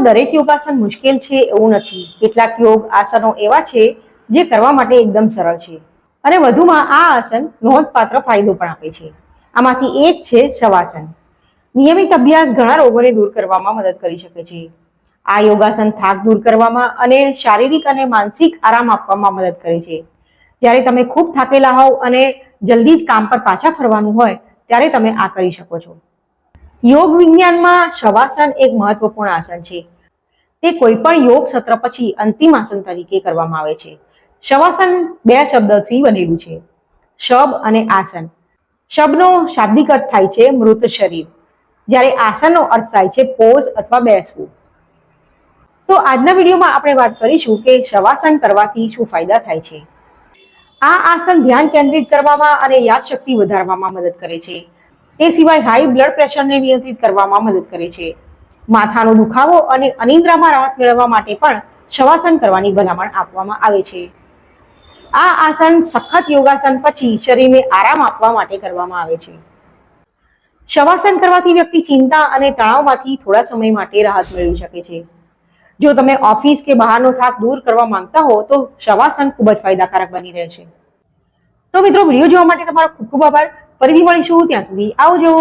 દરેક યોગાસન મુશ્કેલ છે એવું નથી. કેટલાક યોગ આસનો એવા છે જે કરવા માટે એકદમ સરળ છે અને વધુમાં આ આસન નોંધપાત્ર ફાયદો પણ આપે છે. આમાંથી એક છે શવાસન. નિયમિત અભ્યાસ ઘણા રોગોને દૂર કરવામાં મદદ કરી શકે છે. આ યોગાસન થાક દૂર કરવામાં અને શારીરિક અને માનસિક આરામ આપવામાં મદદ કરે છે. જ્યારે તમે ખૂબ થાકેલા હોવ અને જલ્દી જ કામ પર પાછા ફરવાનું હોય ત્યારે તમે આ કરી શકો છો. યોગ વિજ્ઞાનમાં શવાસન એક મહત્વપૂર્ણ આસન છે. તે કોઈ પણ યોગ સત્ર પછી અંતિમ આસન તરીકે કરવામાં આવે છે. શવાસન બે શબ્દોથી બનેલું છે, શબ અને આસન. શબનો શાબ્દિક અર્થ થાય છે મૃત શરીર, જ્યારે આસનનો અર્થ થાય છે પોઝ અથવા બેસવું. તો આજના વિડીયોમાં આપણે વાત કરીશું કે શવાસન કરવાથી શું ફાયદા થાય છે. આ આસન ધ્યાન કેન્દ્રિત કરવામાં અને યાદશક્તિ વધારવામાં મદદ કરે છે. તે સિવાય હાઈ બ્લડ પ્રેશરને નિયંત્રિત કરવામાં મદદ કરે છે. માથાનો દુખાવો અને અનિદ્રામાં રાહત મેળવવા માટે પણ શવાસન કરવાની ભલામણ આપવામાં આવે છે. આ આસન સખત યોગાસન પછી શરીરને આરામ આપવા માટે કરવામાં આવે છે. શવાસન કરવાથી વ્યક્તિ ચિંતા અને તણાવમાંથી થોડા સમય માટે રાહત મેળવી શકે છે. જો તમે ઓફિસ કે બહારનો થાક દૂર કરવા માંગતા હો તો શવાસન ખૂબ જ ફાયદાકારક બની રહે છે. તો મિત્રો, વિડીયો જોવા માટે તમારો ખૂબ ખૂબ આભાર. ફરીથી મળીશું, ત્યાં સુધી આવજો.